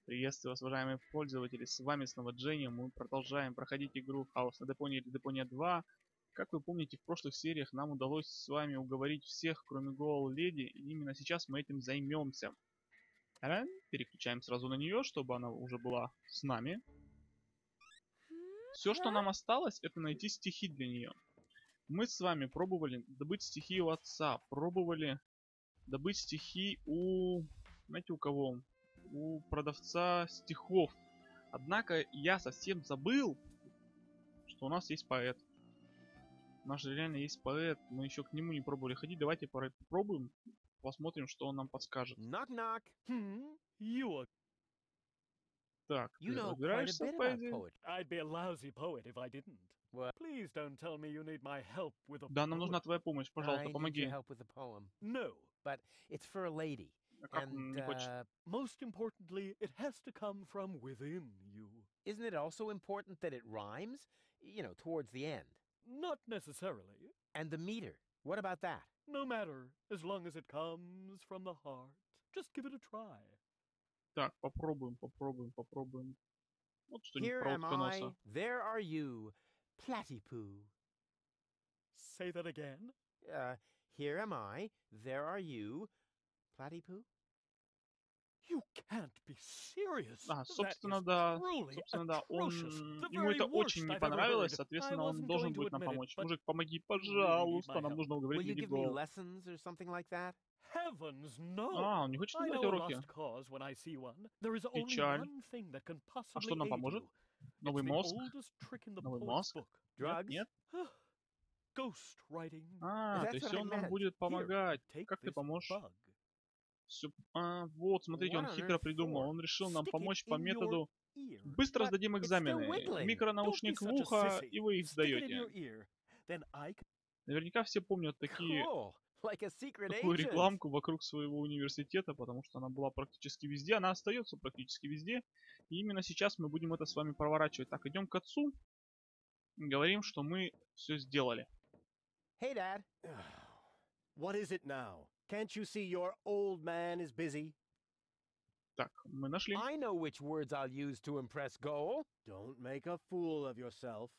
Приветствую вас, уважаемые пользователи, с вами снова Дженни. Мы продолжаем проходить игру House на Deponia или Deponia 2. Как вы помните, в прошлых сериях нам удалось с вами уговорить всех, кроме Goal Lady, и именно сейчас мы этим займемся. Переключаем сразу на нее, чтобы она уже была с нами. Все, что нам осталось, это найти стихи для нее. Мы с вами пробовали добыть стихи у отца, пробовали добыть стихи у... знаете, у кого? У продавца стихов. Однако я совсем забыл, что у нас есть поэт. У нас же реально есть поэт. Мы еще к нему не пробовали ходить. Давайте попробуем. Посмотрим, что он нам подскажет. Knock. Так, ты разбираешься в поэзии? I'd be a lousy poet if I didn't. Please don't tell me you need my help with a Да, нам нужна твоя помощь. Пожалуйста, помоги. No. But it's for a lady. А как он не хочет? Most importantly, it has to come from within you. Isn't it also important that it rhymes? You know, towards the end. Not necessarily. And the meter. What about that? No matter, as long as it comes from the heart. Just give it a try. Так, попробуем. Вот что-нибудь Here про am I, утконоса. there are you, Platypoo. Say that again. Here am I, there are you, Platypoo. You can't be serious. Собственно, да. Ему это очень не понравилось, соответственно, он должен будет нам помочь. Мужик, помоги, пожалуйста, нам нужно уговорить Леди Гоу. Он не хочет давать уроки. Печаль. А что нам поможет? Новый мозг? Новый мозг? Нет? То есть он нам будет помогать. Как ты поможешь? Вот, смотрите, он хитро придумал. Он решил нам помочь по методу «Быстро сдадим экзамены, микронаушник в ухо, и вы их сдаете». Наверняка все помнят такую рекламку вокруг своего университета, потому что она была практически везде, она остается практически везде. И именно сейчас мы будем это с вами проворачивать. Так, идем к отцу, говорим, что мы все сделали. Hey, Dad. What is it now? Can't you see your old man is busy? Так, мы нашли. I know which words I'll use to impress Goal. Don't make a fool of yourself.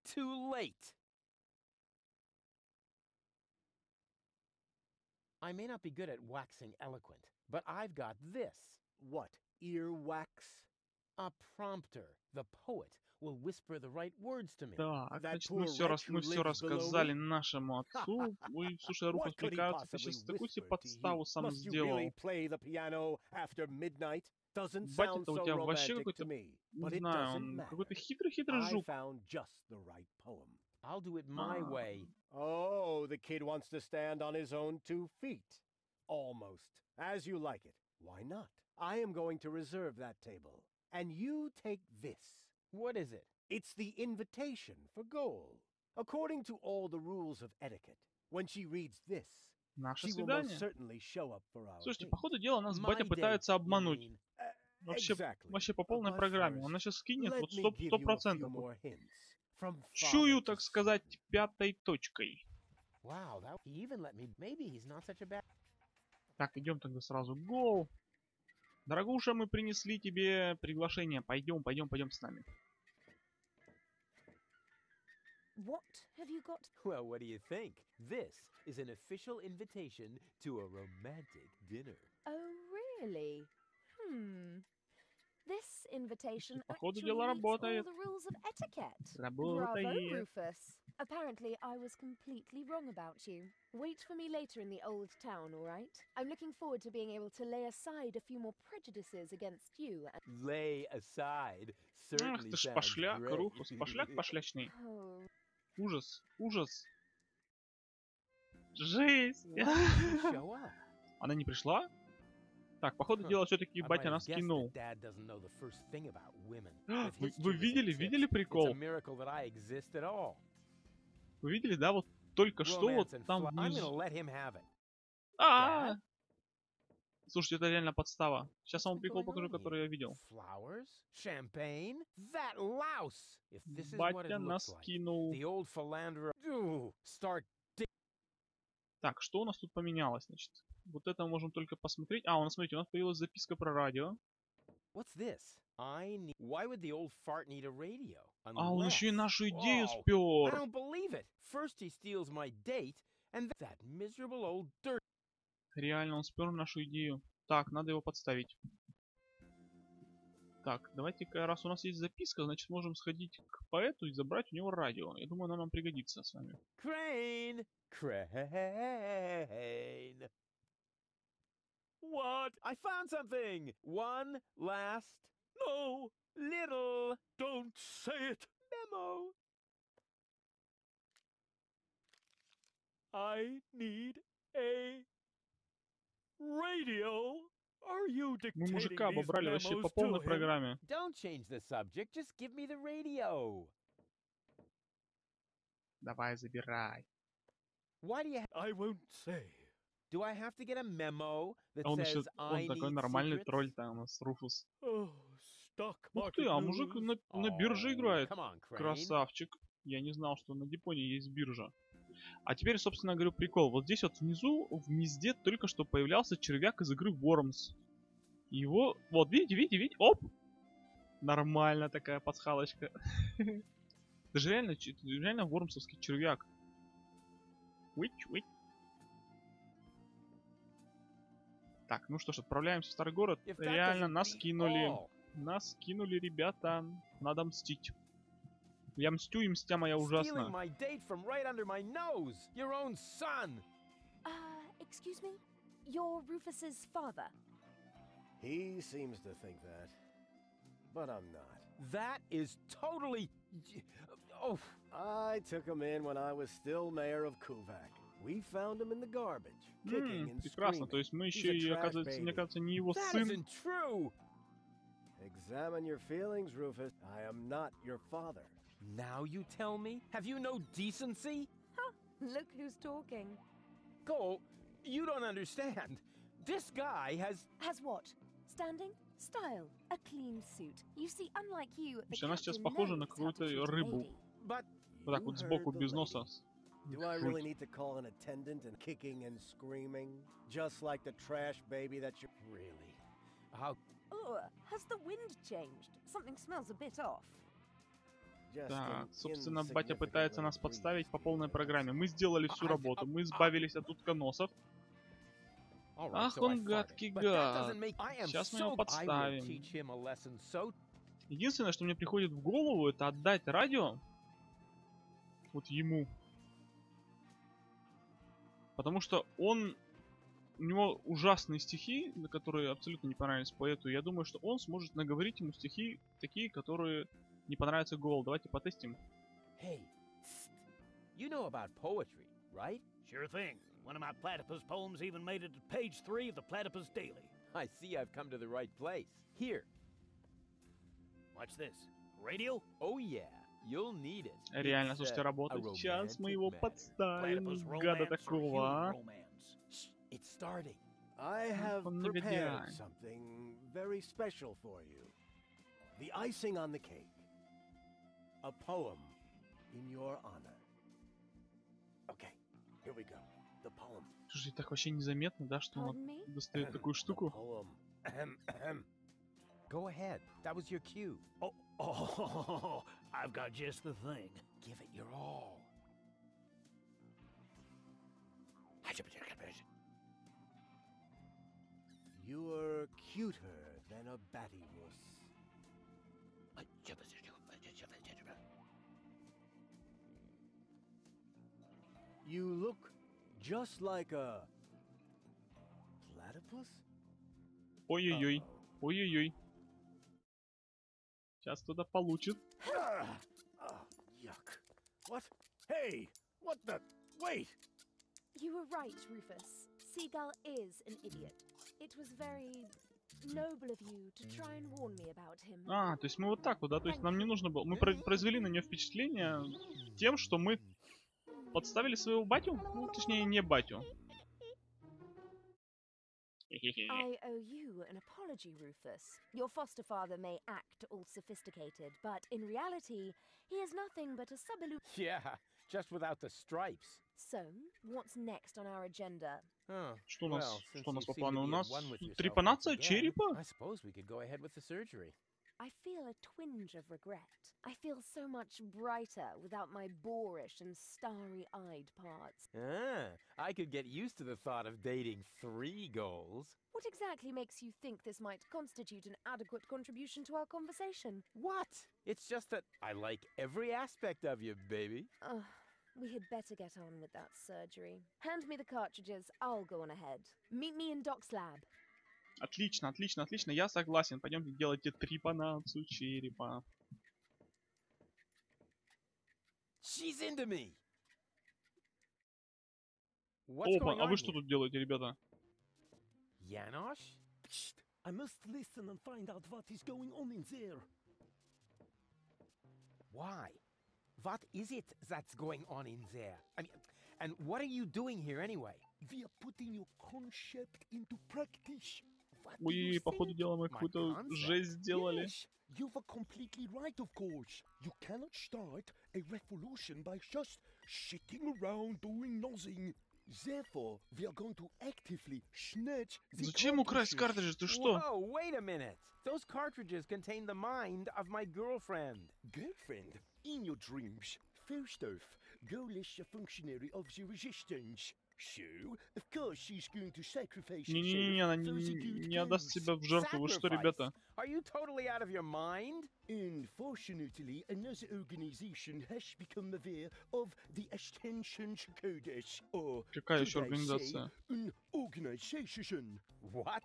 Too late. I may not be good at waxing eloquent, but I've got this. What? Earwax? A prompter. The poet will whisper the right words to me. Так, значит, мы все рассказали нашему отцу. Ой, слушай, руку отвлекаются. Ты сейчас такую себе подставу сам сделал. Батя-то у тебя вообще какой-то, не знаю, он какой-то хитрый жук. I'll do it my way. Oh, the kid wants to stand on his own 2 feet. Almost. As you like it. Why not? I am going to reserve that table. And you take this. What is it? It's the invitation for Goal. According to all the rules of etiquette, when she reads this, she will most certainly show up for our Слушайте, по ходу дела нас батя пытается обмануть. Вообще по полной программе. Она сейчас скинет вот 100%. Чую, так сказать, пятой точкой. Так, идем тогда сразу в Go. Дорогуша, мы принесли тебе приглашение. Пойдем с нами. What have you got? Well, what do you think? This is an official invitation to a romantic dinner. Oh, really? This invitation Походу actually дела meets all работает. the rules of etiquette. Работает. Bravo, Rufus. Apparently, I was completely wrong about you. Wait for me later in the old town, all right? I'm looking forward to being able to lay aside a few more prejudices against you. Lay aside? Ах ты ж пошляк, Руфус, пошляк пошлячный. Ужас. Жесть. Она не пришла? Так, по ходу дела все-таки батя нас кинул. Вы видели прикол? Вы видели, да, вот только что вот там внизу. Слушайте, это реально подстава. Сейчас я вам прикол покажу, который я видел. Батя нас кинул. Так, что у нас тут поменялось, значит? Вот это мы можем только посмотреть. У нас, смотрите, у нас появилась записка про радио. What's this? Why would the old fart need a radio? А он еще и нашу идею I спер. don't believe it. First he steals my date, and that miserable old dirt. Реально, он спер нашу идею. Так, надо его подставить. Так, давайте-ка, раз у нас есть записка, значит можем сходить к поэту и забрать у него радио. Я думаю, оно нам пригодится с вами. Crane! What? I found something! One last, no, little, Don't say it! memo. I need a radio. Are you Мы dictating мужика these обобрали вообще memos по to полной him? программе. Don't change the subject, just give me the radio. Давай, забирай. Why do you I won't say. Do I have to get a memo that А он еще, says I он такой need нормальный secrets? тролль-то у нас, Руфус. Oh, stock Ух ты, market а мужик news. на бирже Oh, играет. come on, Crane. Красавчик. Я не знал, что на Депонии есть биржа. А теперь, собственно говоря, прикол. Вот здесь вот внизу, в гнезде, только что появлялся червяк из игры Worms. Его... Вот, видите? Оп! Нормально такая пасхалочка. Это же реально вормсовский червяк. Уич. Так, ну что ж, отправляемся в старый город. If that Реально, doesn't нас beat кинули. all. Нас кинули, ребята. Надо мстить. Я мстю, и мстя моя Stealing ужасна. my date from right under my nose. Your own son. Excuse me? You're Rufus's father? He seems to think that, but I'm not. That is totally... Oh, I took him in when I was still mayor of Kuvak. We found him in the garbage, kicking and Прекрасно, screaming. то есть мы He's еще a и, trash оказывается, мне baby. кажется, не его that сын. isn't true. Examine your feelings, Rufus. I am not your father. Now you tell me? Have you no decency? Look who's talking. Cole, you don't understand. This guy has... Has what? Standing? Style. A clean suit. You see, unlike you, the Слушай, она сейчас captain похожа на knows how to какую-то treat a рыбу. lady. But Вот так You вот сбоку, heard the без lady. носа. Do I really need to call an attendant and kicking and screaming? Just like the trash baby that you... really, how... Ugh, has the wind changed? Something smells a bit off. Just Так, an собственно, батя insignificant пытается little нас breeze. подставить по полной программе. Мы сделали всю работу, мы избавились от утконосов. All right, Ах, so I он farted. гадкий But that гад. doesn't make... I am Сейчас мы его so... I will подставим. teach him a lesson so... Единственное, что мне приходит в голову, это отдать радио вот ему. Потому что у него ужасные стихи, которые абсолютно не понравились поэту. Я думаю, что он сможет наговорить ему стихи такие, которые не понравятся Голу. Давайте потестим. Hey, you know about poetry, right? Sure thing. One of my platypus poems even made it to page 3 of the Platypus Daily. I see I've come to the right place. Here. Watch this. Radio? Oh yeah, you'll need it. Реально, It's, слушайте, a работает. Сейчас мы romantic его matter. подставим. Platypus Гада romance or такого, human а. romance? Shh, it's starting. I have Он prepared негодяй. something very special for you. The icing on the cake. A poem in your honor. Okay, here we go. The poem. Слушай, так вообще незаметно, да, что он Pardon me? достает такую The штуку. poem. Go ahead. That was your cue. Oh, I've got just the thing. Give it your all. You're cuter than a battywuss. You look just like a platypus? Ой-ой-ой. Ой-ой-ой. Сейчас туда получит. Oh, yuck. What? Hey! What the? Wait! You were right, Rufus. Seagull is an idiot. It was very noble of you to try and warn me about him. А, то есть мы вот так вот, да? То есть нам не нужно было... Мы произвели на нее впечатление тем, что мы подставили своего батю? Ну, точнее, не батю. I owe you an apology, Rufus. Your foster father may act all sophisticated, but in reality, he is nothing but a subaltern. Yeah, just without the stripes. So, what's next on our agenda? Что у нас? Well, Что у нас since по you seem плану? to У be at нас one with yourself once трепанация again, черепа? I suppose we could go ahead with the surgery. I feel a twinge of regret. I feel so much brighter without my boorish and starry-eyed parts. I could get used to the thought of dating 3 goals. What exactly makes you think this might constitute an adequate contribution to our conversation? What? It's just that I like every aspect of you, baby. We had better get on with that surgery. Hand me the cartridges, I'll go on ahead. Meet me in Doc's lab. Отлично, отлично, отлично. Я согласен. Пойдемте делайте трепанацию черепа. She's into me. Опа, а вы что тут делаете, ребята? Janosch? Psst. I must listen and find out what is going on in there. Why? What is it that's going on in there? I mean, and what are you doing here anyway? We are putting your concept into practice. Ой, походу дела мы какую-то жесть сделали. Yes, you were completely right, of course. You cannot start a revolution by just sitting around doing nothing. Therefore, we are going to actively snatch the Зачем украсть картриджи? Ты что? Whoa, wait a minute. Those cartridges contain the mind of my girlfriend. Girlfriend? In your dreams. First off, girl is a functionary of the resistance. So, of course, she's going to sacrifice Не-не-не, она не отдаст себя в жертву. Вы что, ребята? Are you totally out of your mind? Unfortunately, another organization has become aware of the Ascension's Codex, or Какая еще should I say, организация? an organization. What?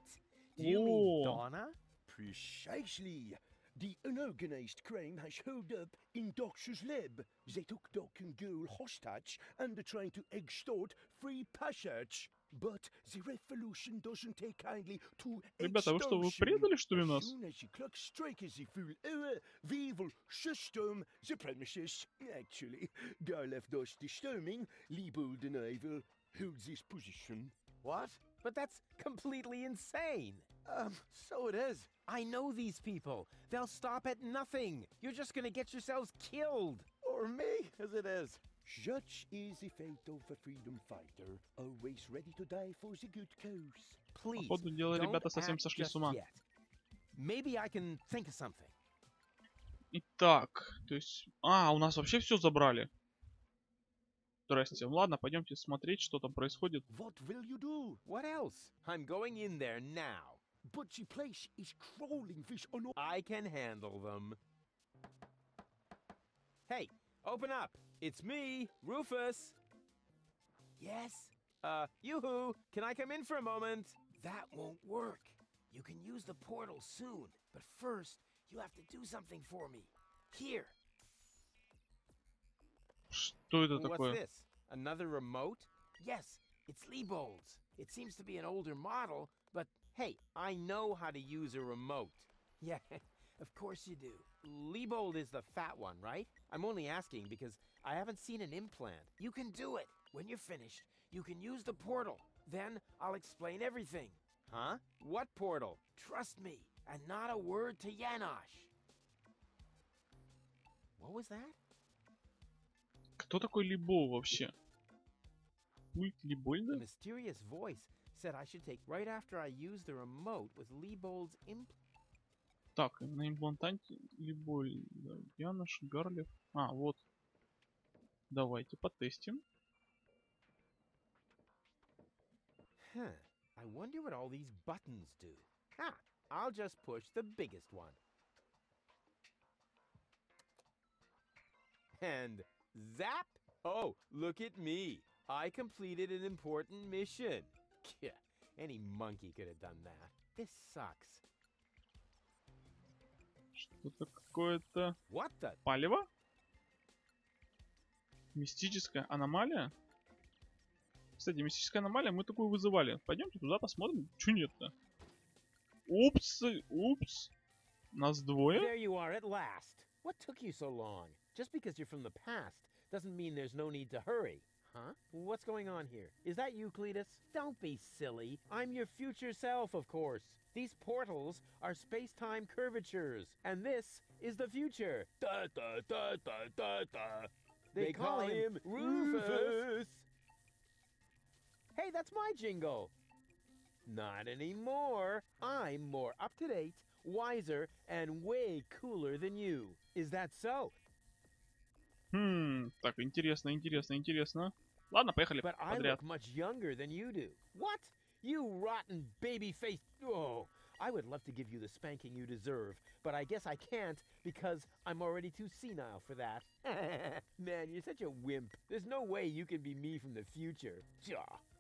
Do you mean Donna? Precisely. The unorganized crime has held up in Doc's lab. They took Doc and girl hostage and are trying to extort free passage. But the revolution doesn't take kindly to Ребята, вы что, вы предали, что ли, As нас? soon as the clock strikes the full hour, we will system the premises. Actually, girl left us the storming. Liebold and I will hold this position. What? But that's completely insane. So it is. I know these people. They'll stop at nothing. You're just gonna get yourselves killed. Or me, as it is. Such is the fate of a freedom fighter, always ready to die for the good cause. Please, Походу дела, don't ребята совсем act сошли с just ума. yet. Maybe I can think of something. Итак, то есть... у нас вообще все забрали. Здрасте. Ладно, пойдемте смотреть, что там происходит. What will you do? What else? I'm going in there now. But the place is crawling with I can handle them. Hey, open up. It's me, Rufus. Yes? Yoo-hoo, can I come in for a moment? That won't work. You can use the portal soon, but first, you have to do something for me. Here. Что это What's такое? this? Another remote? Yes, it's Liebold's. It seems to be an older model, but Hey, I know how to use a remote. yeah, of course you do. Liebold is the fat one, right? I'm only asking because I haven't seen an implant. You can do it. When you're finished, you can use the portal. Then I'll explain everything. Huh? What portal? Trust me, and not a word to Janosch. What was that? Кто такой Либо вообще? Пульт The Либольда? mysterious voice said I should take right after I use the remote with Liebold's implant. Так, на имплантанте Либольда. Янош, Гарлев. Вот. Давайте потестим. Huh. I wonder what all these buttons do. I'll just push the biggest one. And zap! Oh, look at me. I completed an important mission. Yeah, any monkey could have done that. This sucks. Что-то какое-то... What the? Палево? Мистическая аномалия? Кстати, мистическая аномалия, мы такую вызывали. Пойдемте туда посмотрим. Чё нет-то? Упс. Нас двое? There you are at last. What took you so long? Just because you're from the past doesn't mean there's no need to hurry. Huh? What's going on here? Is that you, Cletus? Don't be silly. I'm your future self, of course. These portals are space-time curvatures, and this is the future. Da da da da da da. They call him Rufus. Hey, that's my jingle. Not anymore. I'm more up-to-date, wiser, and way cooler than you. Is that so? Так, интересно, интересно, интересно. Ладно, поехали But I подряд. look much younger than you do. What? You rotten baby-faced... Oh, I would love to give you the spanking you deserve, but I guess I can't because I'm already too senile for that. Man, you're such a wimp. There's no way you can be me from the future.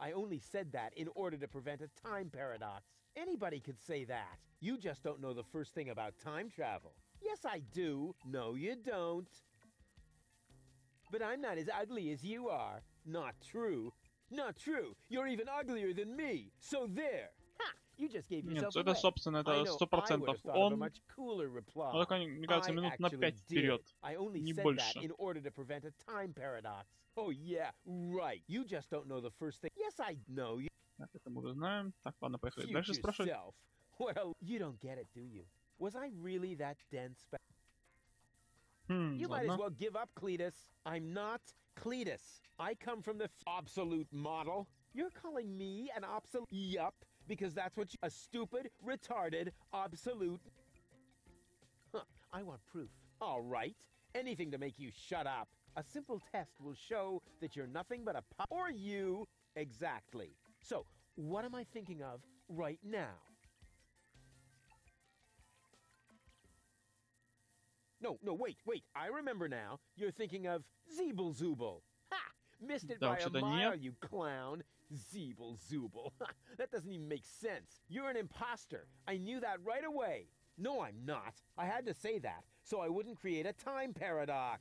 I only said that in order to prevent a time paradox. Anybody could say that. You just don't know the first thing about time travel. Yes, I do. No, you don't. But I'm not as ugly as you are. Not true. Not true. You're even uglier than me. So there. Ha! You just gave yourself Нет, это, собственно, это 100% он. Ну, только, мне кажется, минут на 5 вперед. Не больше. In order to prevent a time paradox. Oh yeah, right. You just don't know the first thing. Yes, I know. Так, это мы уже знаем. Так, ладно, поехали дальше спрашивать. Well, you don't get it, do you? Was I really that dense? You might as well give up, Cletus. I'm not Cletus. I come from the obsolete model. You're calling me an obsolete? Yup, because that's what you... A stupid, retarded, obsolete... Huh, I want proof. All right. Anything to make you shut up. A simple test will show that you're nothing but a pup. Or you. Exactly. So, what am I thinking of right now? No, wait. I remember now. You're thinking of Zeeble-Zooble. Ha! Missed it by a mile, you clown. Zeeble-Zooble. That doesn't even make sense. You're an imposter. I knew that right away. No, I'm not. I had to say that, so I wouldn't create a time paradox.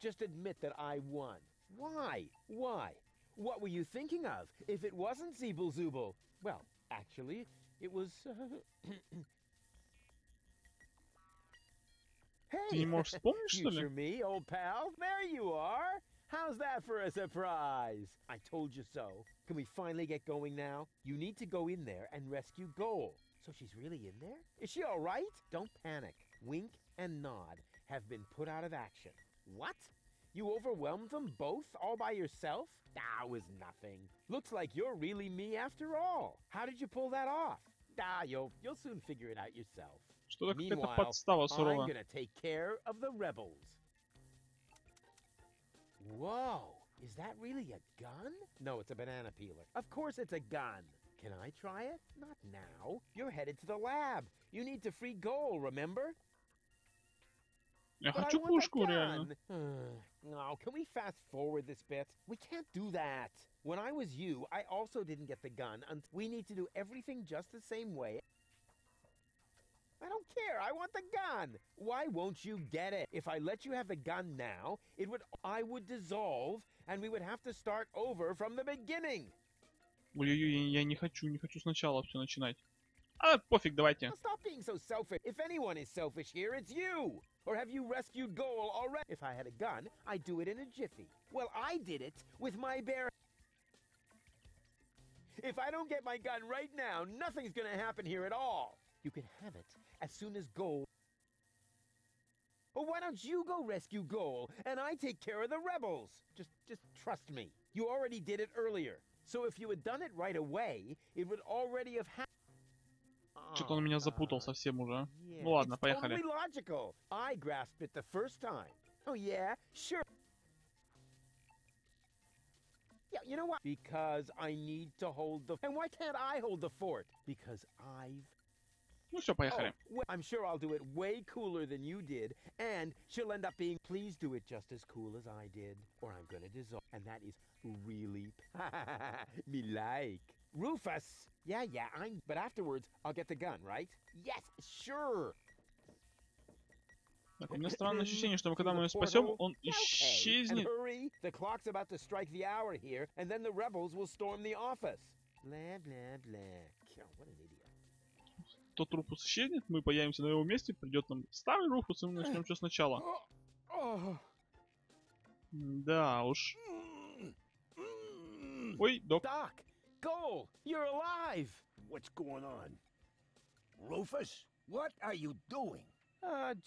Just admit that I won. Why? What were you thinking of if it wasn't Zeeble-Zooble? Well, actually, it was... Hey, future me, old pal. There you are. How's that for a surprise? I told you so. Can we finally get going now? You need to go in there and rescue Goal. So she's really in there? Is she all right? Don't panic. Wink and Nod have been put out of action. What? You overwhelmed them both all by yourself? It was nothing. Looks like you're really me after all. How did you pull that off? You'll soon figure it out yourself. Meanwhile, I'm gonna take care of the rebels. Whoa, is that really a gun? No, it's a banana peeler. Of course it's a gun. Can I try it? Not now. You're headed to the lab. You need to free Goal, remember? Я хочу пушку, реально. No, can we fast forward this bit? We can't do that. When I was you, I also didn't get the gun. And we need to do everything just the same way. I don't care. I want the gun. Why won't you get it? If I let you have the gun now, I would dissolve, and we would have to start over from the beginning. Ой-ой-ой, я не хочу сначала все начинать. Пофиг, давайте. Stop being so selfish. If anyone is selfish here, it's you. Or have you rescued Goal already? If I had a gun, I'd do it in a jiffy. Well, I did it with my bare... If I don't get my gun right now, nothing's gonna happen here at all. You can have it as soon as Goal... Well, why don't you go rescue Goal, and I take care of the rebels? Just trust me. You already did it earlier. So if you had done it right away, it would already have happened. Что-то он меня запутал совсем уже. Ну ладно, поехали. Totally logical. I grasped it the first time. Oh yeah, sure. Yeah, you know what? Because I need to hold the... And why can't I hold the fort? Because I've... Ну все, поехали. Well, I'm sure I'll do it way cooler than you did, and she'll end up being... Please do it just as cool as I did, or I'm gonna dissolve. And that is really... me like. Rufus! Yeah, but afterwards, I'll get the gun, right? Yes, sure! Так, у меня странное ощущение, что когда мы его спасем, он исчезнет. The clock's about to strike the hour here, and then the rebels will storm the office. Blah, blah, blah. What an idiot. Тот Руфус исчезнет, мы появимся на его месте, придет нам старый Руфус, и мы начнем все сначала. Да уж. Ой, док. Doc, Goal, you're alive! What's going on? Rufus, what are you doing?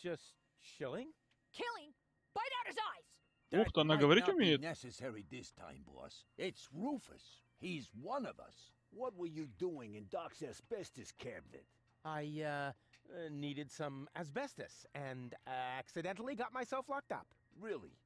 Just chilling. Killing? Bite out his eyes! Ух ты, она говорить умеет. Necessary this time, boss. It's Rufus. He's one of us. What were you doing in Doc's asbestos cabinet? I needed some asbestos and accidentally got myself locked up. Really?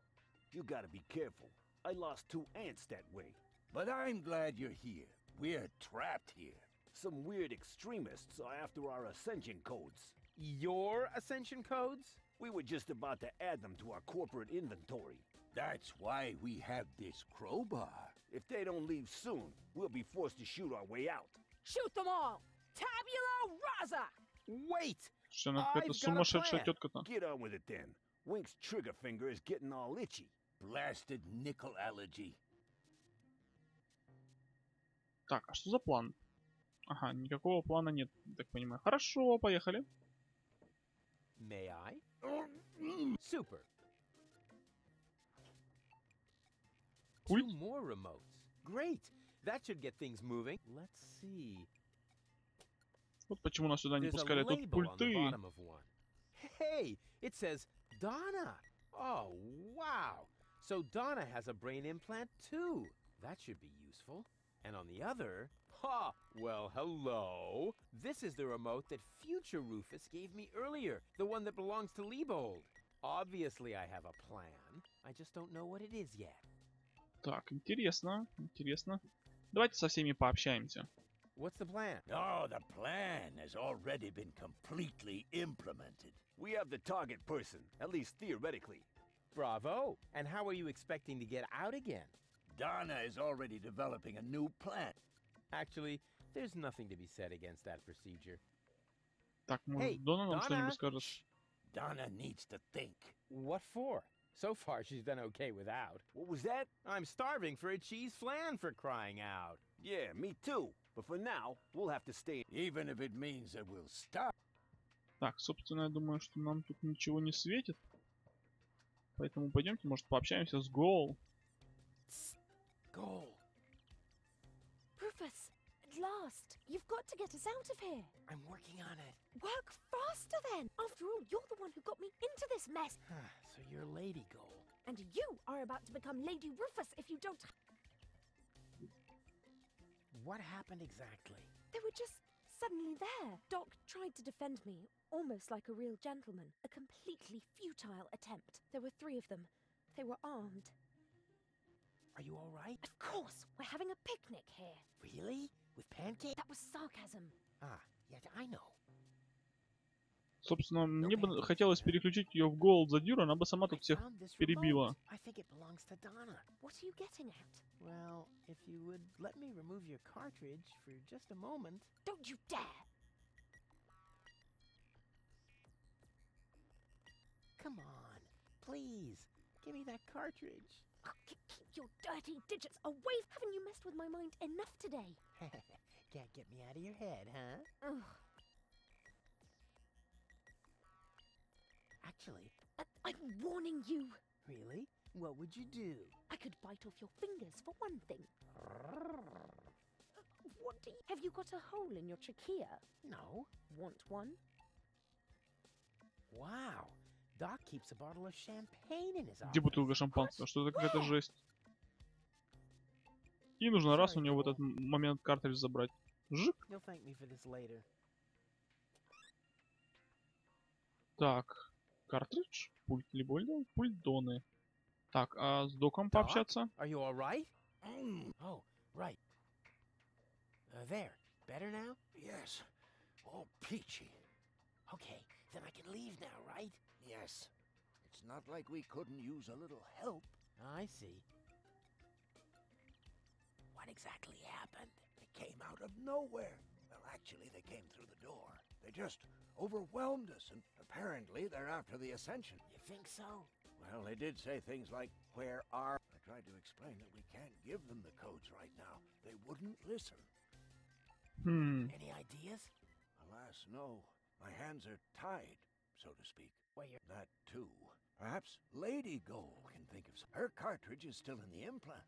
You gotta be careful. I lost 2 ants that way. But I'm glad you're here. We're trapped here. Some weird extremists are after our ascension codes. Your ascension codes? We were just about to add them to our corporate inventory. That's why we have this crowbar. If they don't leave soon, we'll be forced to shoot our way out. Shoot them all! Tabula rasa! Wait! Что она какая-то сумасшедшая тетка-то. Get on with it then. Wink's trigger finger is getting all itchy. Blasted nickel allergy. Так, а что за план? Ага, никакого плана нет, так понимаю. Хорошо, поехали. May I? Super. Пульт? 2 more remotes. Great. That should get things moving. Let's see. Вот почему нас сюда не There's a пускали. Тут label on the пульты. bottom of one. Hey, it says Donna. Oh, wow. So Donna has a brain implant too. That should be useful. And on the other, ha! Well, hello. This is the remote that future Rufus gave me earlier. The one that belongs to Liebold. Obviously, I have a plan. I just don't know what it is yet. Так, интересно, интересно. Давайте со всеми пообщаемся. What's the plan? Oh, the plan has already been completely implemented. We have the target person, at least theoretically. Bravo. And how are you expecting to get out again? Donna is already developing a new plan. Actually, there's nothing to be said against that procedure. Так, Hey, может, Дона нам Donna? что-нибудь скажет? Donna needs to think. What for? So far, she's done okay without. What was that? I'm starving for a cheese flan for crying out. Yeah, me too. But for now, we'll have to stay. Even if it means that we'll stop. Так, собственно, я думаю, что нам тут ничего не светит. Поэтому пойдемте, может, пообщаемся с Гол. Go. Rufus, at last! You've got to get us out of here. I'm working on it. Work faster then! After all, you're the one who got me into this mess. So you're Lady Gold. And you are about to become Lady Rufus if you don't... What happened exactly? They were just suddenly there. Doc tried to defend me, almost like a real gentleman. A completely futile attempt. There were 3 of them. They were armed. Are you all right? Of course! We're having a picnic here. Really? With pancake? That was sarcasm. Yeah, I know. Собственно, мне бы хотелось переключить ее в Гол за Дюра, она бы сама тут всех перебила. I think it belongs to Donna. What are you getting at? Well, if you would let me remove your cartridge for just a moment. Don't you dare! Come on, please, give me that cartridge. Keep your dirty digits away! Haven't you messed with my mind enough today? Can't get me out of your head, huh? Ugh. Actually, I'm warning you. really? What would you do? I could bite off your fingers for one thing. What do you... Have you got a hole in your trachea? No. Want one? Wow. Doc keeps a bottle of champagne in his office. Где бутылка шампанского? Что это какая-то жесть. И нужно раз у него в этот момент картридж забрать. Жик. You'll thank me for this later. Так, картридж, пульт Либольда, пульт Доны. Так, а с Доком пообщаться? Are you all right? Oh, right. There. Better now? Yes. All peachy. Okay, then I can leave now, right? Yes. It's not like we couldn't use a little help. I see. What exactly happened? They came out of nowhere. Well, actually, they came through the door. They just overwhelmed us, and apparently they're after the Ascension. You think so? Well, they did say things like, where are... I tried to explain that we can't give them the codes right now. They wouldn't listen. Any ideas? Alas, no. My hands are tied, so to speak. Well, you're... That, too. Perhaps Lady Gold can think of some... Her cartridge is still in the implant.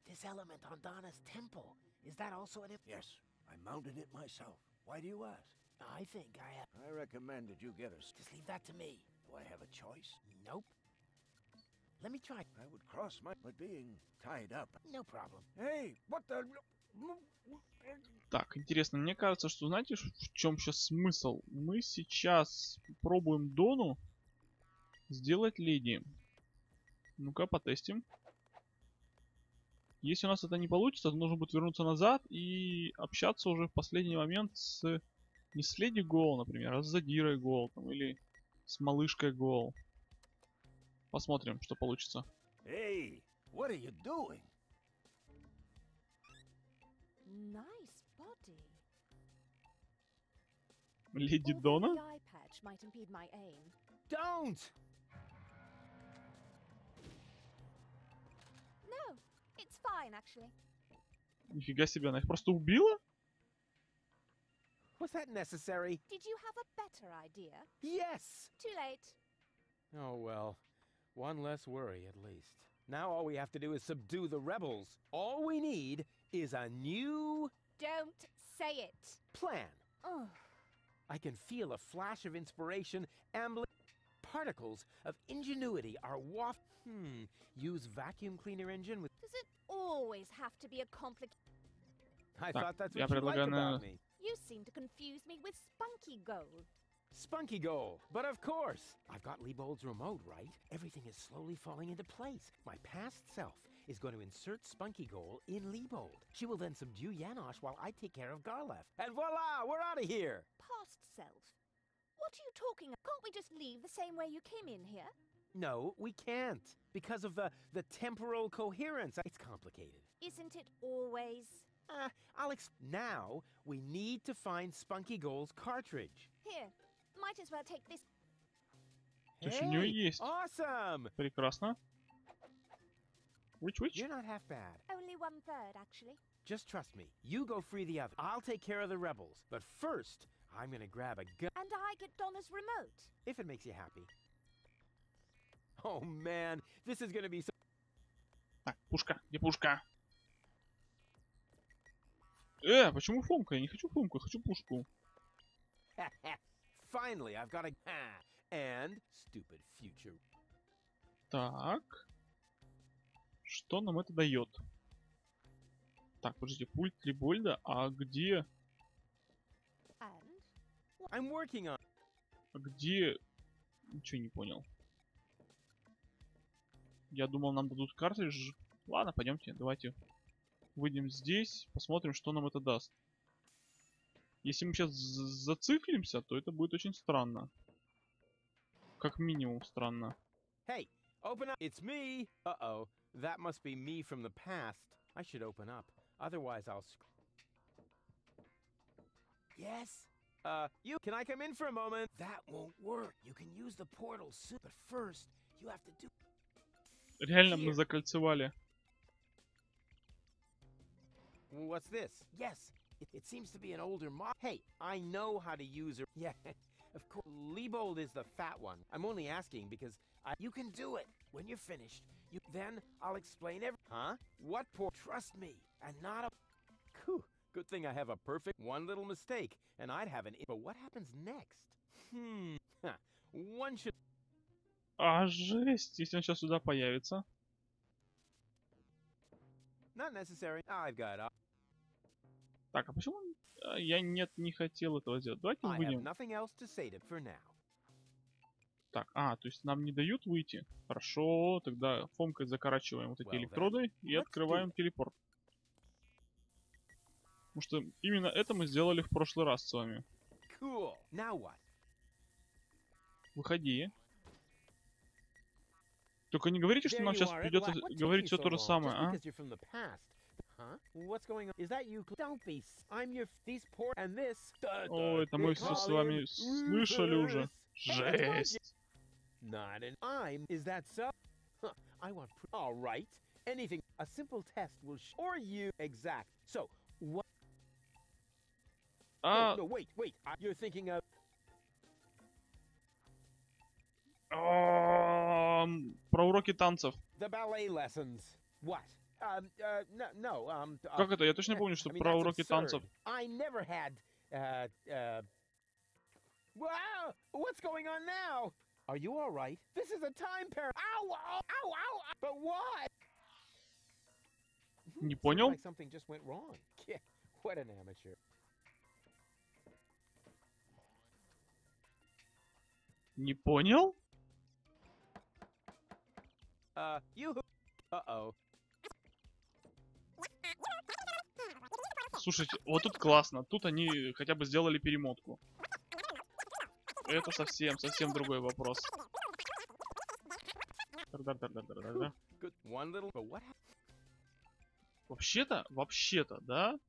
This element on Donna's temple, is that also an... Yes, I mounted it myself. Why do you ask? I think I have... I recommend that you get us. Just leave that to me. Do I have a choice? Nope. Let me try. I would cross my but being tied up. No problem. Hey, what the? Так, интересно, мне кажется, что знаете, в чем сейчас смысл? Мы сейчас пробуем Дону сделать леди. Ну-ка, потестим. Если у нас это не получится, то нужно будет вернуться назад и общаться уже в последний момент с... Не с леди Гол, например, а с Задирой Гол, там, или с малышкой Гол. Посмотрим, что получится. Hey, what are you doing? Nice body. Леди Although Дона? the eye patch might impede my aim. Don't! No, it's fine actually. Нифига себе, она их просто убила? Was that necessary? Did you have a better idea? Yes! Too late. Oh, well. One less worry, at least. Now all we have to do is subdue the rebels. All we need is a new Don't say it. plan. Oh, I can feel a flash of inspiration. Particles of ingenuity are Use vacuum cleaner engine with... does it always have to be a complicated... I Так, thought that's я what you like предлагаю, about me. You seem to confuse me with Spunky Gold. Spunky Goal. But of course. I've got Liebold's remote, right? Everything is slowly falling into place. My past self is going to insert Spunky Goal in Liebold. She will then subdue Janosch while I take care of Garlef. And voila, we're out of here! Past self? What are you talking about? Can't we just leave the same way you came in here? No, we can't. Because of the temporal coherence. It's complicated. Isn't it always? Now, we need to find Spunky Goal's cartridge. Here, might as well take this. То есть у нее есть. Awesome! Прекрасно. Which? You're not half bad. Only 1/3, actually. Just trust me. You go free the other. I'll take care of the rebels. But first, I'm gonna grab a gun. And I get Donna's remote. If it makes you happy. Oh man, this is gonna be so... Так, пушка. Где пушка? Почему Фомка? Я не хочу Фомку, я хочу пушку. Finally, I've got a... And stupid future. Так. Что нам это дает? Так, подождите, пульт Трибольда, а где... And? I'm working on... Где... Ничего не понял. Я думал, нам дадут картридж. Ладно, пойдемте, давайте выйдем здесь, посмотрим, что нам это даст. Если мы сейчас зациклимся, то это будет очень странно. Как минимум странно. Hey, open up. It's me. Uh-oh. That must be me from the past. I should open up. Otherwise, I'll... Yes? You... Can I come in for a moment? That won't work. You can use the portal soon, but first, you have to do... Реально мы закольцевали. What's this? Yes, it seems to be an older mod. Hey, I know how to use her. Yeah, of course. Liebold is the fat one. I'm only asking because You can do it. When you're finished, then I'll explain Huh? What Trust me, and not a... Whew. Good thing I have a perfect one little mistake, and I'd have an... But what happens next? One should... А, жесть, если он сейчас сюда появится. Not necessary. I've got it. Так, а почему я не хотел этого сделать? Давайте I have выйдем. nothing else to say to for now. Так, то есть нам не дают выйти? Хорошо, тогда фомкой закорачиваем вот эти электроды и открываем телепорт. Потому что именно это мы сделали в прошлый раз с вами. Cool. Now what? Выходи. Только не говорите, что нам сейчас придется говорить все то же самое, а? О, это мы все с вами слышали уже. Жесть. Not an I'm. Is that so? Huh, I want. All right. Anything. A simple test will. Or you. Exact. So what? No, wait. You're thinking of. Про уроки танцев. The ballet lessons. What? No. Как это? Я точно помню, что про уроки танцев. I never had. Wow! What's going on now? Are you all right? This is a time paradox. Ow, ow, ow, ow. But why? Не понял? Like something just went wrong. What an amateur. Не понял? Uh-oh. Слушайте, вот тут классно. Тут они хотя бы сделали перемотку. Это совсем другой вопрос. Вообще-то, да?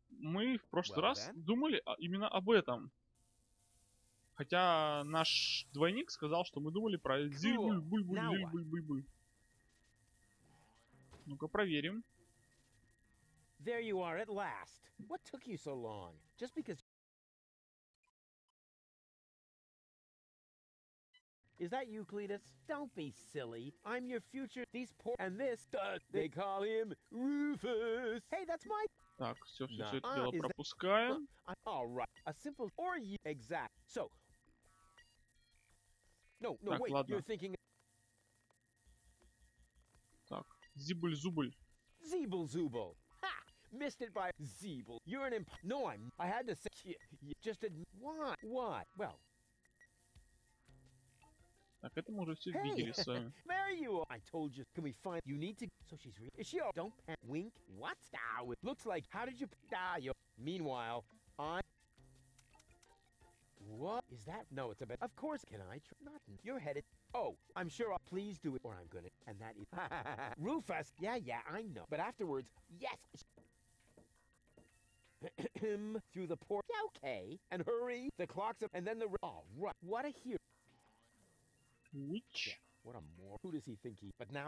Мы в прошлый раз думали именно об этом. Хотя наш двойник сказал, что мы думали про зиль-буль-буль-буль-буль-буль-буль. Ну-ка проверим. There you are at last. What took you so long? Just because... Is that you, Cletus? Don't be silly. I'm your future... These poor... And this... they call him Rufus. Hey, that's my... Так, все это дело пропускаем. All right. A simple... Or you... Exact. So... No, Так, wait. ладно. You're thinking... Так, зибуль-зубуль. Zeeble-zooble. Ha! Missed it by Zeeble. You're an imp... No, I'm... I had to say... You just admit... Why? Well... Так, это мы уже все видели с вами. There you are. I told you. Can we find... You need to... So she's real... Is she... Don't... Wink? What? Ah, it looks like... How did you... you... Meanwhile, I... What? Is that... No, it's a bit... Of course, can I... Not... You're headed... Oh, I'm sure I'll... Please do it, or I'm gonna... And that is... Rufus! Yeah, I know. But afterwards... Yes! Through the port... Yeah, okay. And hurry. The clock's up... And then the... Oh, right. What a hero... Which? То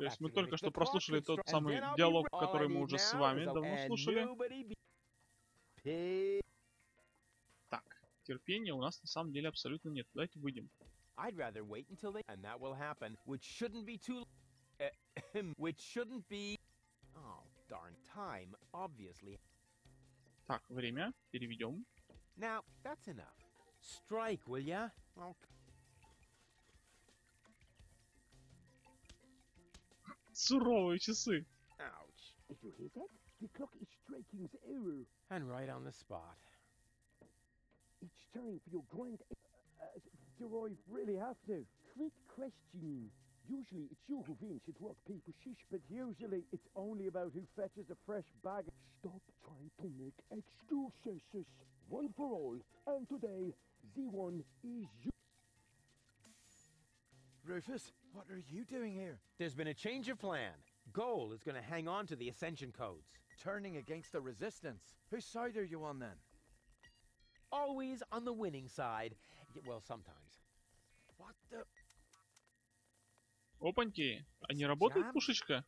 есть мы только что прослушали тот самый диалог, который мы уже с вами давно слушали. Так, терпения у нас на самом деле абсолютно нет. Давайте выйдем. Так, время. Переведем. Суровые часы. Ouch. Did you hear that? The clock is striking the hour. And right on the spot. It's time for your grind. Do I really have to? Quit questioning. Usually it's you who wins at rock, paper, shish, but usually it's only about who fetches a fresh bag. Stop trying to make excuses. One for all. And today, the one is you. Rufus, what are you doing here? There's been a change of plan. Goal is going to hang on to the Ascension codes. Turning against the Resistance. Whose side are you on then? Always on the winning side. Well, sometimes. What the... Опаньки, а не работает пушечка?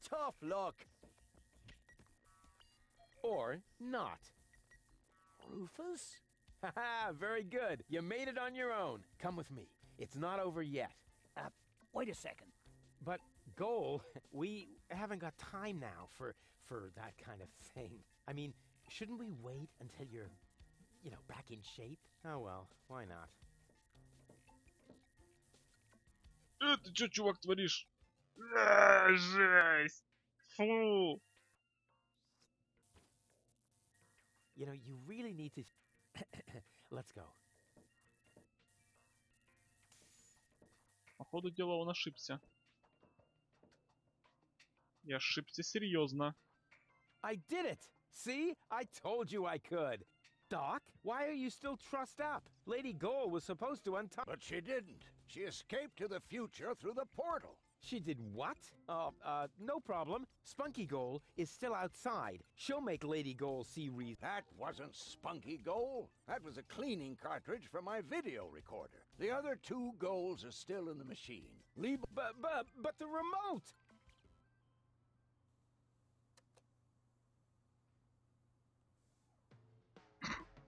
Tough luck. Or not. Rufus? Haha, very good. You made it on your own. Come with me. It's not over yet. Wait a second. But, Goal, we haven't got time now for that kind of thing. I mean, shouldn't we wait until you're, back in shape? Oh well, why not? Ты чё, чувак, творишь? Жесть! Фу! You really need to... Let's go. По ходу дела он ошибся. Я ошибся серьезно. I did it! See? I told you I could. Doc, why are you still trussed up? Lady Goal was supposed to untie... But she didn't. She escaped to the future through the portal. She did what? No problem. Spunky Goal is still outside. She'll make Lady Goal see reason. That wasn't Spunky Goal. That was a cleaning cartridge for my video recorder. The other two goals are still in the machine. Leave... But the remote!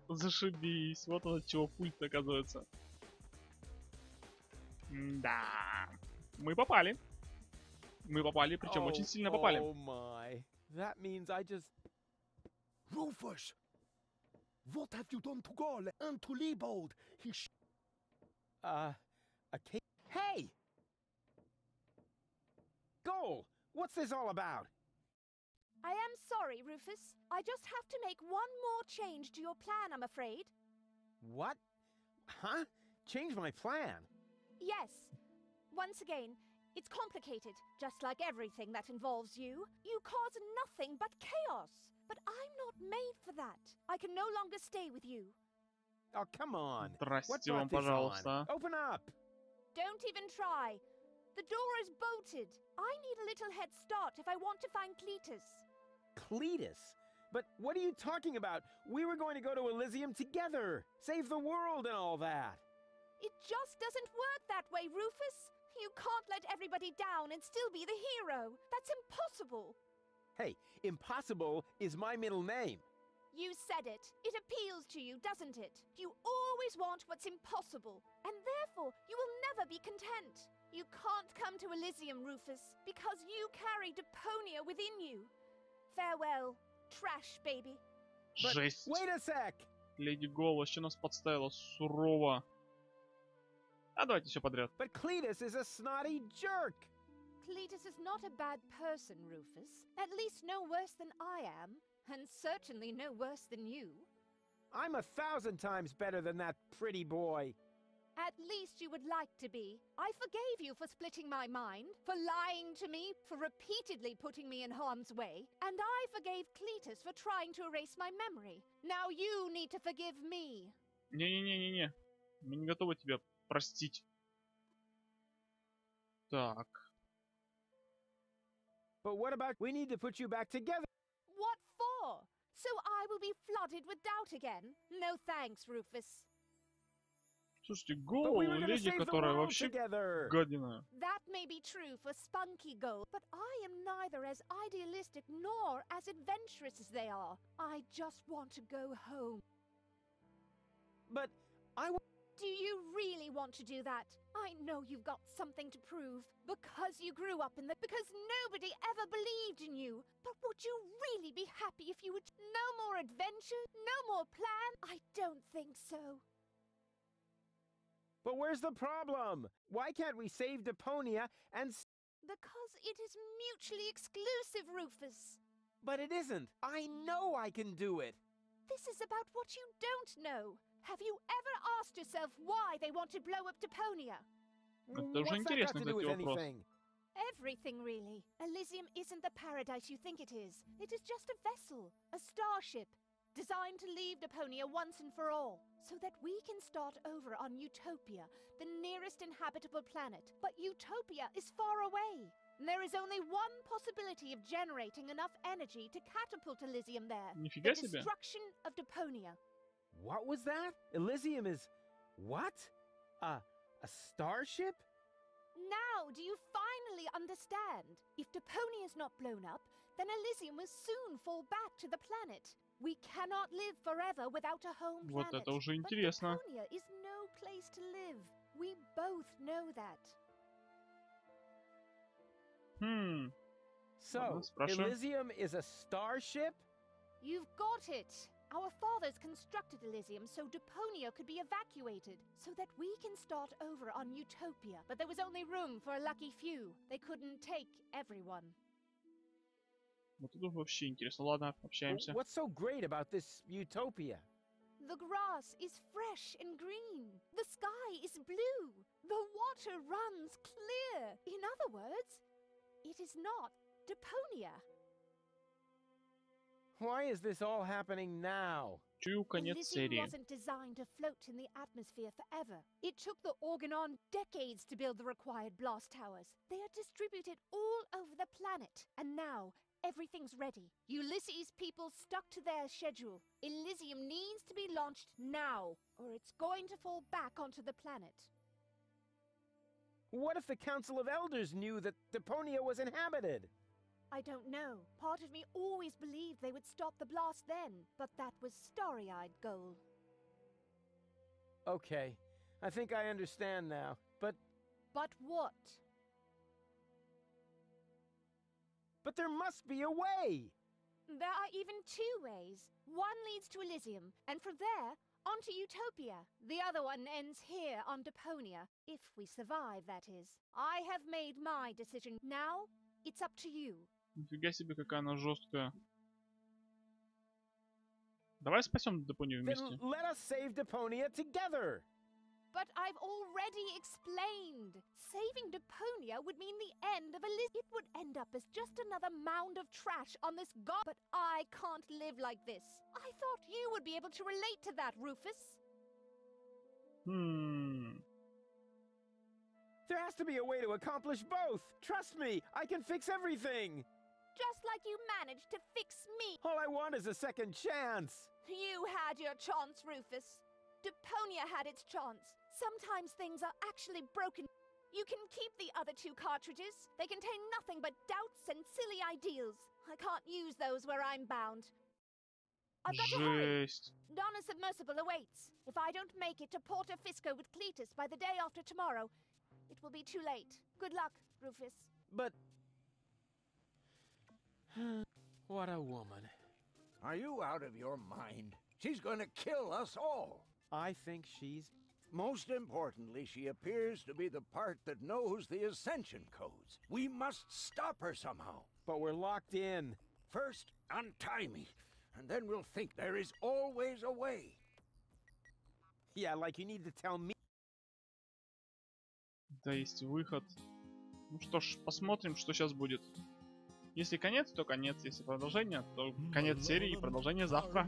Зашибись. Вот он от чего пульт оказывается. Да. Мы попали. Мы попали, причем очень сильно попали. Oh my. That means I just... Rufus! What have you done to Gaul and to Liebold? A cake? Hey! Goal! What's this all about? I am sorry, Rufus. I just have to make one more change to your plan, I'm afraid. What? Huh? Change my plan? Yes. Once again, it's complicated, just like everything that involves you. You cause nothing but chaos. But I'm not made for that. I can no longer stay with you. Oh, come on. What Здрасте вам, brought this пожалуйста. on? Open up! Don't even try. The door is bolted. I need a little head start if I want to find Cletus. Cletus? But what are you talking about? We were going to go to Elysium together. Save the world and all that. It just doesn't work that way, Rufus. You can't let everybody down and still be the hero. That's impossible. Hey, impossible is my middle name. You said it. It appeals to you, doesn't it? You always want what's impossible, and therefore you will never be content. You can't come to Elysium, Rufus, because you carry Deponia within you. Farewell, trash baby. Жесть. Wait a sec! Леди Гол вообще нас подставила сурово. А давайте все подряд. But Cletus is a snotty jerk. Cletus is not a bad person, Rufus. At least no worse than I am, and certainly no worse than you. I'm 1,000 times better than that pretty boy. At least you would like to be. I forgave you for splitting my mind, for lying to me, for repeatedly putting me in harm's way, and I forgave Cletus for trying to erase my memory. Now you need to forgive me. Не-не-не-не-не. Мы не готовы тебя простить. Так. But what about we need to put you back together? What for? So I will be flooded with doubt again? No thanks, Rufus. Слушайте, But Гол, we were gonna леди, save the которая world вообще together. гадина. That may be true for spunky gold, but I am neither as idealistic nor as adventurous as they are. I just want to go home. But Do you really want to do that? I know you've got something to prove. Because you grew up because nobody ever believed in you. But would you really be happy if you would... No more adventure? No more plan? I don't think so. But where's the problem? Why can't we save Deponia and... Because it is mutually exclusive, Rufus. But it isn't. I know I can do it. This is about what you don't know. Have you ever asked yourself why they want to blow up Deponia? Это уже What's that got интересный, to do with кстати, вопрос. anything? Everything, really. Elysium isn't the paradise you think it is. It is just a vessel, a starship, designed to leave Deponia once and for all, so that we can start over on Utopia, the nearest inhabitable planet. But Utopia is far away. And there is only one possibility of generating enough energy to catapult Elysium there. Нифига The себе. destruction of Deponia. What was that? Elysium is... what? A starship? Now, do you finally understand? If Deponia is not blown up, then Elysium will soon fall back to the planet. We cannot live forever without a home Вот planet. это уже But интересно. Deponia is no place to live. We both know that. So, Ладно, спрашиваем. Elysium is a starship? You've got it. Our fathers constructed Elysium so Deponia could be evacuated, so that we can start over on Utopia. But there was only room for a lucky few. They couldn't take everyone. Вот это вообще интересно. Ладно, общаемся. What's so great about this Utopia? The grass is fresh and green. The sky is blue. The water runs clear. In other words, it is not Deponia. Why is this all happening now? Чую конец Elysium серии. wasn't designed to float in the atmosphere forever. It took the Organon decades to build the required blast towers. They are distributed all over the planet. And now, everything's ready. Ulysses' people stuck to their schedule. Elysium needs to be launched now, or it's going to fall back onto the planet. What if the Council of Elders knew that Deponia was inhabited? I don't know. Part of me always believed they would stop the blast then, but that was starry-eyed goal. Okay, I think I understand now, but But what? there must be a way! There are even two ways. One leads to Elysium, and from there, on to Utopia. The other one ends here on Deponia. If we survive, that is. I have made my decision. Now, it's up to you. Нифига себе, какая она жесткая. Давай спасем Депонию вместе. Then let us save Deponia together. But I've already explained. Saving Deponia would mean the end of It would end up as just another mound of trash on this But I can't live like this. I thought you would be able to relate to that, Rufus. There has to be a way to accomplish both. Trust me, I can fix everything. Just like you managed to fix me. All I want is a second chance. You had your chance, Rufus. Deponia had its chance. Sometimes things are actually broken. You can keep the other 2 cartridges. They contain nothing but doubts and silly ideals. I can't use those where I'm bound. I've got to hurry. Donna Submersible awaits. If I don't make it to Porto Fisco with Cletus by the day after tomorrow, it will be too late. Good luck, Rufus. But... what a woman. Are you out of your mind? She's going to kill us all. I think she's... Most importantly, she appears to be the part that knows the Ascension codes. We must stop her somehow. But we're locked in. First, untie me, and then we'll think there is always a way. Yeah, like you need to tell me. Да, есть выход. Ну что ж, посмотрим, что сейчас будет. Если конец, то конец. Если продолжение, то конец серии и продолжение завтра.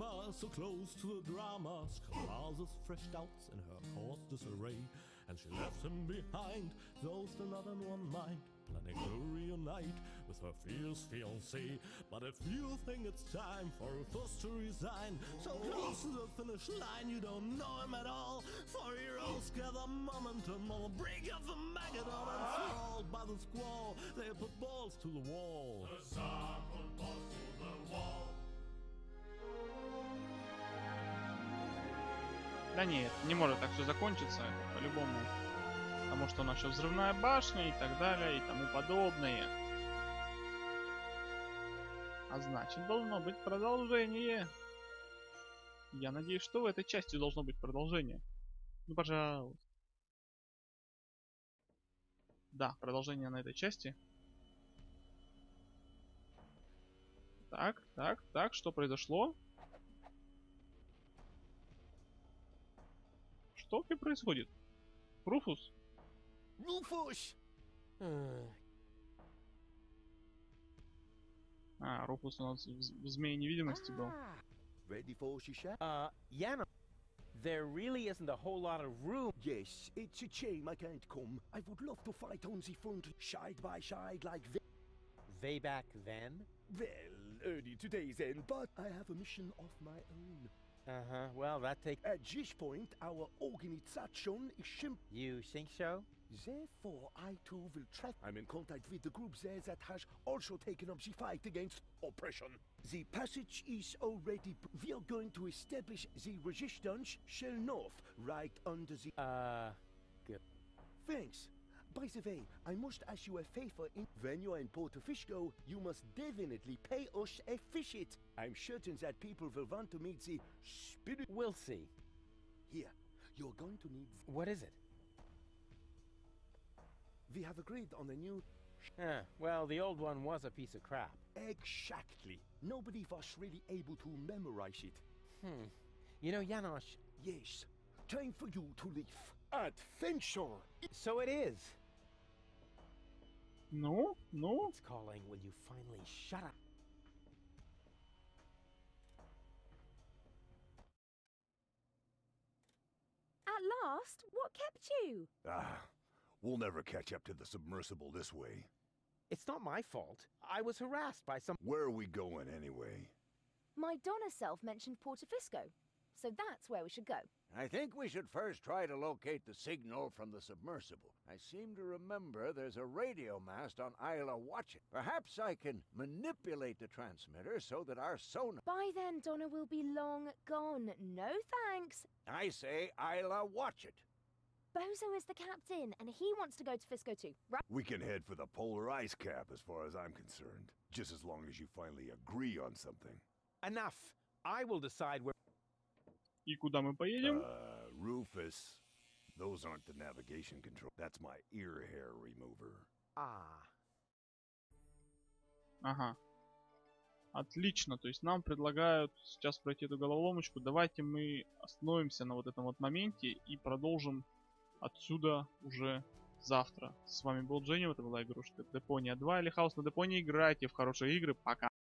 And she left him behind, those are not in one mind, planning to reunite with her fierce fiancé. But if you think it's time for us to resign, so close to the finish line you don't know him at all. For heroes gather momentum on the brink of the Magadon, and thralled by the squall, they put balls to the wall. The Tsar put balls to the wall. Да нет, не может так все закончиться, это по-любому. Потому что у нас еще взрывная башня и так далее, и тому подобное. А значит, должно быть продолжение. Я надеюсь, что в этой части должно быть продолжение. Ну, пожалуйста. Да, продолжение на этой части. Так, что произошло? Что вообще происходит? Руфус? Rufus! А, Руфус у нас в змее невидимости был. Ready for Shisha? Yana, there really isn't a whole lot of room. Yes, it's a shame I can't come. I would love to fight on the front, side by side like they... Way back then? Well, early today's end, but I have a mission of my own. Uh-huh, well, that takes... At this point, our organization is You think so? Therefore, I too will track. I'm in contact with the group there that has also taken up the fight against oppression. The passage is already... We are going to establish the resistance shell north, right under the... Good. Thanks. By the way, I must ask you a favor. When you're in Porto Fisco, you must definitely pay us a visit. I'm certain that people will want to meet the spirit. We'll see. Here, you're going to need... What is it? We have agreed on a new... Well, the old one was a piece of crap. Exactly. Nobody was really able to memorize it. You know, Janosch... Yes. Time for you to leave. Adventure! So it is. No. It's calling. Will you finally shut up? At last? What kept you? We'll never catch up to the submersible this way. It's not my fault. I was harassed by some... Where are we going anyway? My Donna self mentioned Porto Fisco, so that's where we should go. I think we should first try to locate the signal from the submersible. I seem to remember there's a radio mast on Isla Watchet. Perhaps I can manipulate the transmitter so that our sonar... By then, Donna will be long gone. No thanks. I say Isla Watchet. Bozo is the captain, and he wants to go to Fisco too, right? We can head for the polar ice cap as far as I'm concerned. Just as long as you finally agree on something. Enough. I will decide where... И куда мы поедем? Rufus, those aren't the navigation control. That's my ear hair remover. Ага. Отлично, то есть нам предлагают сейчас пройти эту головоломочку. Давайте мы остановимся на вот этом вот моменте и продолжим отсюда уже завтра. С вами был Дженни, это была игрушка Deponia 2 или Хаос на Deponia. Играйте в хорошие игры. Пока!